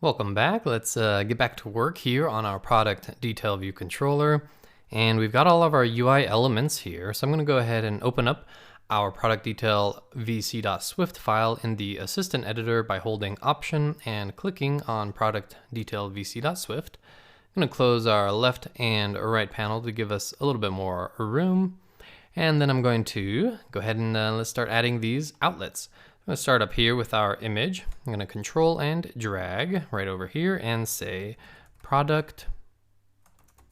Welcome back. Let's get back to work here on our product detail view controller. And we've got all of our UI elements here. So I'm going to go ahead and open up our product detail vc.swift file in the assistant editor by holding Option and clicking on product detail vc.swift. I'm going to close our left and right panel to give us a little bit more room. And then I'm going to go ahead and let's start adding these outlets. I'm going to start up here with our image. I'm going to control and drag right over here and say product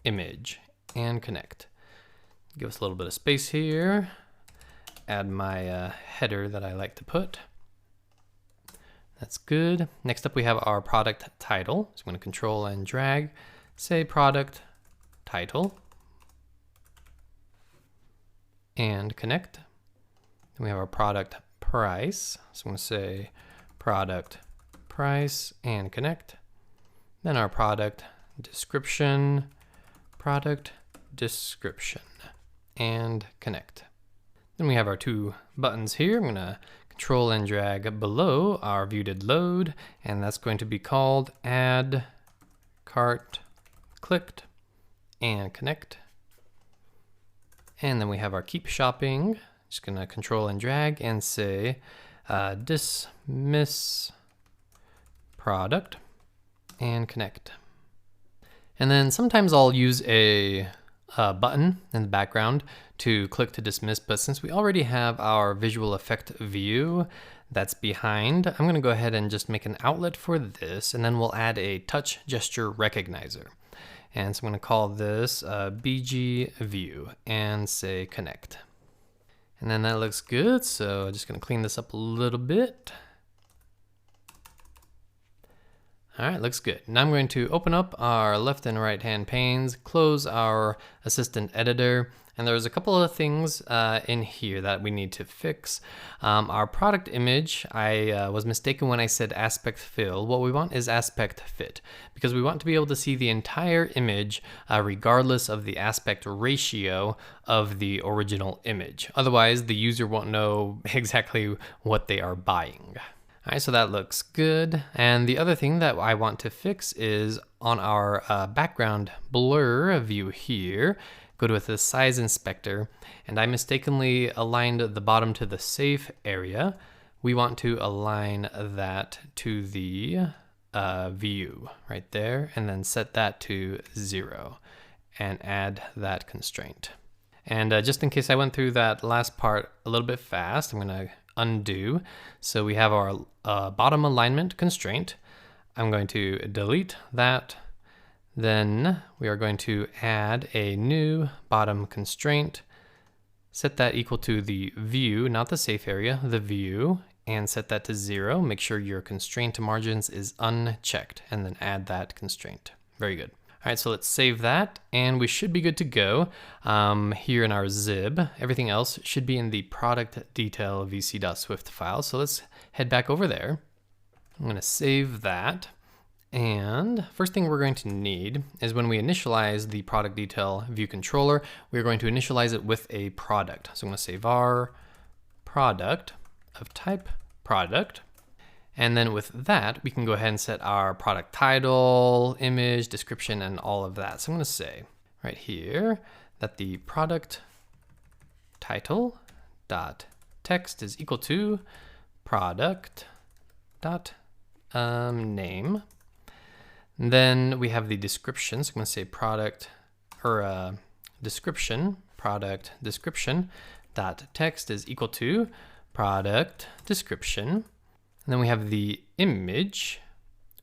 image and connect. Give us a little bit of space here. Add my header that I like to put. That's good. Next up we have our product title. So I'm going to control and drag, say product title and connect. Then we have our product price. So I'm going to say product price and connect. Then our product description and connect. Then we have our two buttons here. I'm going to control and drag below our view did load, and that's going to be called add cart clicked and connect. And then we have our keep shopping. Just going to control and drag and say dismiss product and connect. And then sometimes I'll use a button in the background to click to dismiss, but since we already have our visual effect view that's behind, I'm going to go ahead and just make an outlet for this, and then we'll add a touch gesture recognizer. And so I'm going to call this BG view and say connect. And then that looks good, so I'm just going to clean this up a little bit. All right, looks good. Now I'm going to open up our left and right hand panes, close our assistant editor, and there's a couple of things in here that we need to fix. Our product image, I was mistaken when I said aspect fill. What we want is aspect fit, because we want to be able to see the entire image regardless of the aspect ratio of the original image. Otherwise, the user won't know exactly what they are buying. All right, so that looks good. And the other thing that I want to fix is on our background blur view here, go to the size inspector, and I mistakenly aligned the bottom to the safe area. We want to align that to the view right there, and then set that to 0 and add that constraint. And just in case I went through that last part a little bit fast, I'm going to undo. So we have our bottom alignment constraint. I'm going to delete that. Then we are going to add a new bottom constraint, set that equal to the view, not the safe area, the view, and set that to 0. Make sure your constraint margins is unchecked, and then add that constraint. Very good. All right, so let's save that, and we should be good to go here in our Zib. Everything else should be in the product detail vc.swift file. So let's head back over there. I'm going to save that. And first thing we're going to need is when we initialize the product detail view controller, we're going to initialize it with a product. So I'm going to say var product of type product. And then with that, we can go ahead and set our product title, image, description, and all of that. So I'm going to say right here that the product title dot text is equal to product dot name. And then we have the description. So I'm going to say product or description, product description dot text is equal to product description. And then we have the image.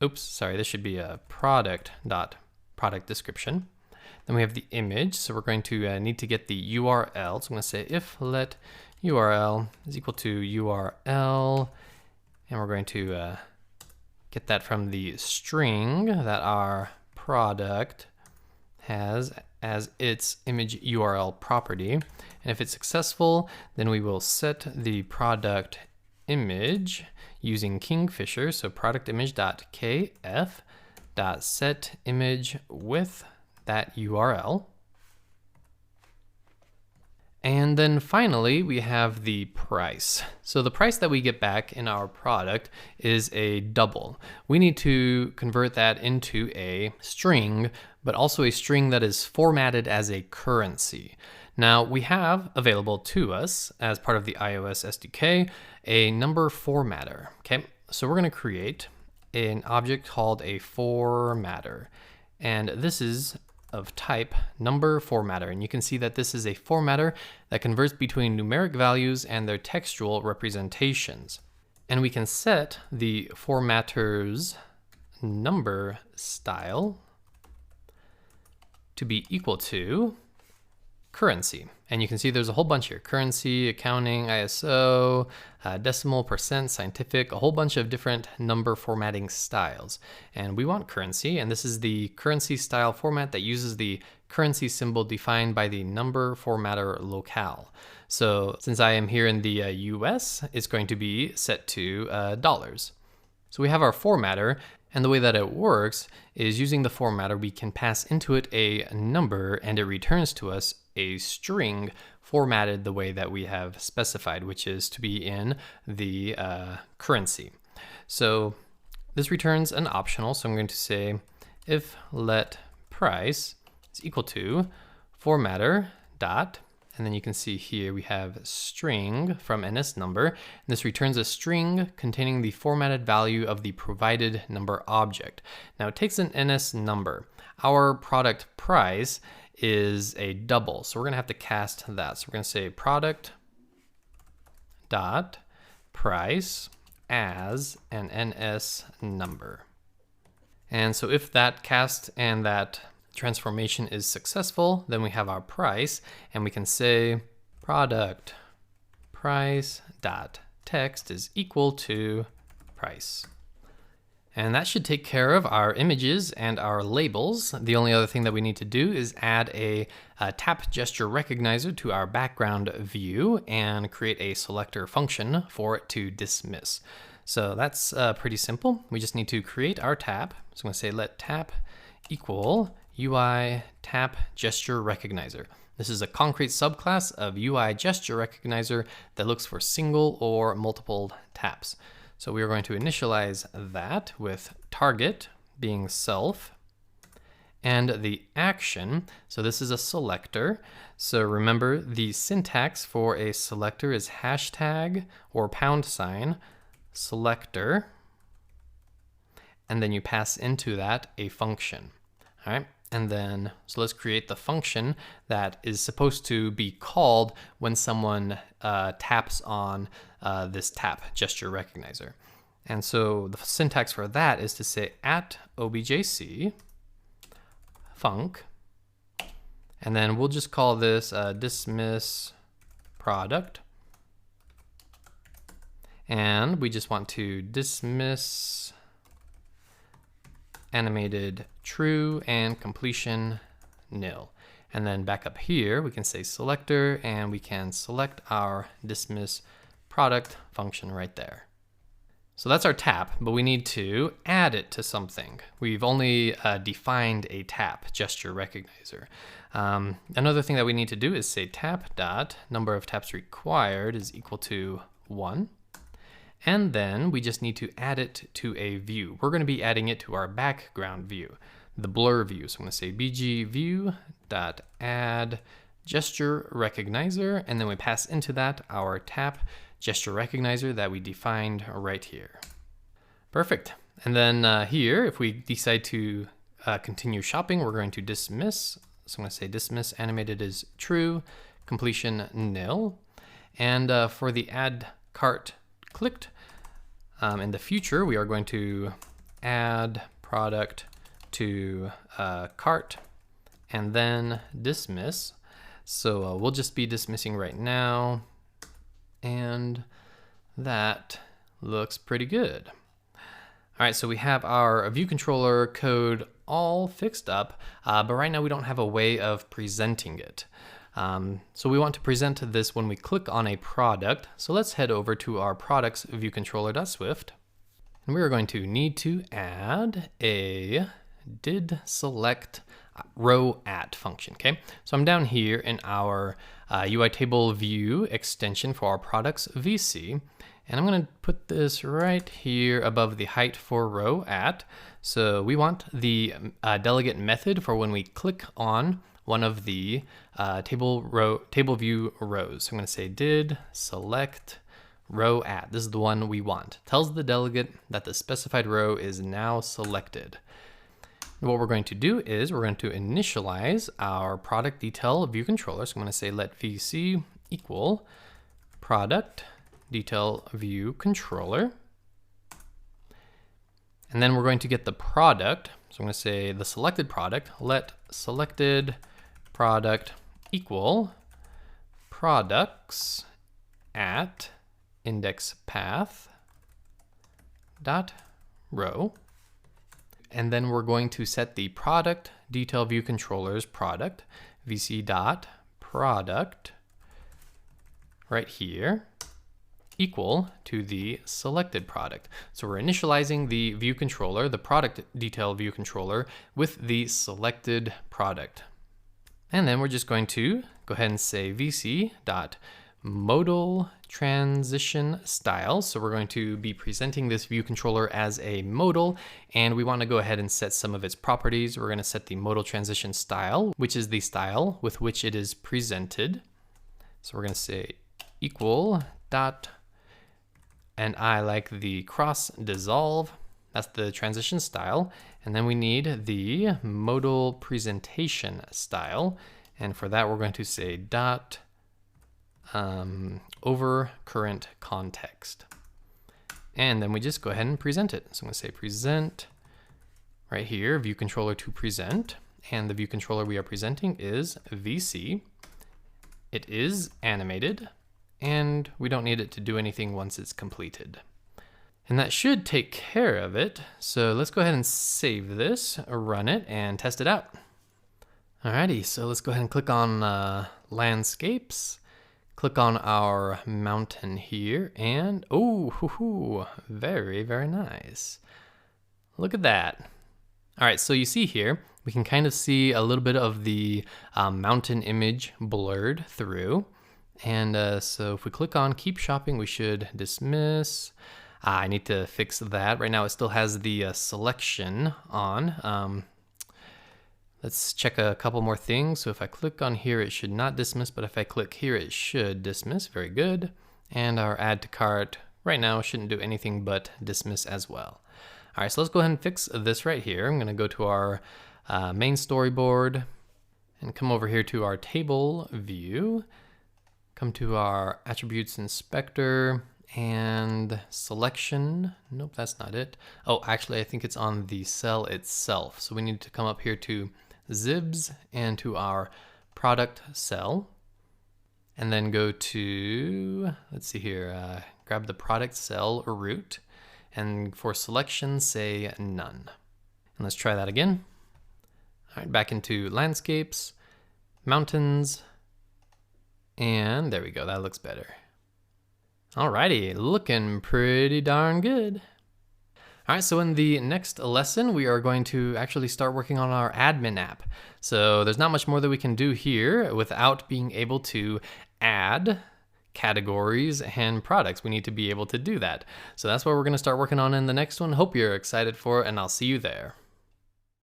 Oops, sorry, this should be a product dot product description. Then we have the image. So we're going to need to get the URL. So I'm going to say if let URL is equal to URL, and we're going to get that from the string that our product has as its image URL property. And if it's successful, then we will set the product image using Kingfisher. So product image.kf.set image with that URL. And then finally, we have the price. So the price that we get back in our product is a double. We need to convert that into a string, but also a string that is formatted as a currency. Now we have available to us as part of the iOS SDK, a number formatter. Okay, so we're gonna create an object called a formatter. And this is of type number formatter, and you can see that this is a formatter that converts between numeric values and their textual representations. And we can set the formatter's number style to be equal to currency. And you can see there's a whole bunch here: currency, accounting, ISO, decimal, percent, scientific, a whole bunch of different number formatting styles. And we want currency, and this is the currency style format that uses the currency symbol defined by the number formatter locale. So since I am here in the US, it's going to be set to dollars. So we have our formatter, and the way that it works is using the formatter, we can pass into it a number and it returns to us a string formatted the way that we have specified, which is to be in the currency. So this returns an optional. So I'm going to say if let price is equal to formatter dot, and then you can see here we have string from NS number. And this returns a string containing the formatted value of the provided number object. Now it takes an NS number. Our product price is a double, so we're gonna have to cast that. So we're gonna say product dot price as an NS number. And so if that cast and that transformation is successful, then we have our price, and we can say product price dot text is equal to price. And that should take care of our images and our labels. The only other thing that we need to do is add a tap gesture recognizer to our background view and create a selector function for it to dismiss. So that's pretty simple. We just need to create our tap. So I'm gonna say let tap equal UI tap gesture recognizer. This is a concrete subclass of UI gesture recognizer that looks for single or multiple taps. So we are going to initialize that with target being self and the action. So this is a selector. So remember, the syntax for a selector is hashtag or # selector, and then you pass into that a function. All right. And then, so let's create the function that is supposed to be called when someone taps on this tap gesture recognizer. And so the syntax for that is to say @objc func, and then we'll just call this dismiss product. And we just want to dismiss animated true and completion nil. And then back up here, we can say selector, and we can select our dismiss product function right there. So that's our tap, but we need to add it to something. We've only defined a tap gesture recognizer. Another thing that we need to do is say tap dot number of taps required is equal to 1. And then we just need to add it to a view. We're going to be adding it to our background view, the blur view. So I'm going to say bg view dot add gesture recognizer, and then we pass into that our tap gesture recognizer that we defined right here. Perfect. And then here, if we decide to continue shopping, we're going to dismiss. So I'm going to say dismiss animated is true, completion nil. And for the add cart clicked, in the future, we are going to add product to cart and then dismiss. So we'll just be dismissing right now, and that looks pretty good. All right, so we have our view controller code all fixed up, but right now we don't have a way of presenting it. So we want to present this when we click on a product. So let's head over to our products viewcontroller.swift. And we are going to need to add a did select row at function, okay? So I'm down here in our UI table view extension for our products VC, and I'm gonna put this right here above the height for row at. So we want the delegate method for when we click on one of the table view rows. So I'm gonna say did select row at. This is the one we want. Tells the delegate that the specified row is now selected. What we're going to do is we're going to initialize our product detail view controller. So I'm going to say let VC equal product detail view controller. And then we're going to get the product. So I'm going to say the selected product, let selected product equal products at index path dot row. And then we're going to set the product detail view controller's product vc dot product right here equal to the selected product. So we're initializing the view controller, the product detail view controller, with the selected product. And then we're just going to go ahead and say vc dot modal transition style. So we're going to be presenting this view controller as a modal, and we want to go ahead and set some of its properties. We're going to set the modal transition style, which is the style with which it is presented. So we're going to say equal dot, and I like the cross dissolve. That's the transition style. And then we need the modal presentation style. And for that, we're going to say dot over current context. And then we just go ahead and present it. So I'm going to say present right here, view controller to present. And the view controller we are presenting is VC. It is animated, and we don't need it to do anything once it's completed. And that should take care of it. So let's go ahead and save this, run it, and test it out. Alrighty, so let's go ahead and click on landscapes. Click on our mountain here, and oh, very, very nice. Look at that. All right, so you see here, we can kind of see a little bit of the mountain image blurred through. And so if we click on keep shopping, we should dismiss. I need to fix that. Right now it still has the selection on. Let's check a couple more things. So if I click on here, it should not dismiss, but if I click here, it should dismiss. Very good. And our add to cart right now shouldn't do anything but dismiss as well. All right, so let's go ahead and fix this right here. I'm gonna go to our main storyboard and come over here to our table view, come to our attributes inspector and selection. Nope, that's not it. Oh, actually, I think it's on the cell itself. So we need to come up here to Zibs and to our product cell, and then go to, let's see here, grab the product cell root, and for selection, say none. And let's try that again. All right, back into landscapes, mountains, and there we go, that looks better. Alrighty, looking pretty darn good. All right, so in the next lesson, we are going to actually start working on our admin app. So there's not much more that we can do here without being able to add categories and products. We need to be able to do that. So that's what we're gonna start working on in the next one. Hope you're excited for it, and I'll see you there.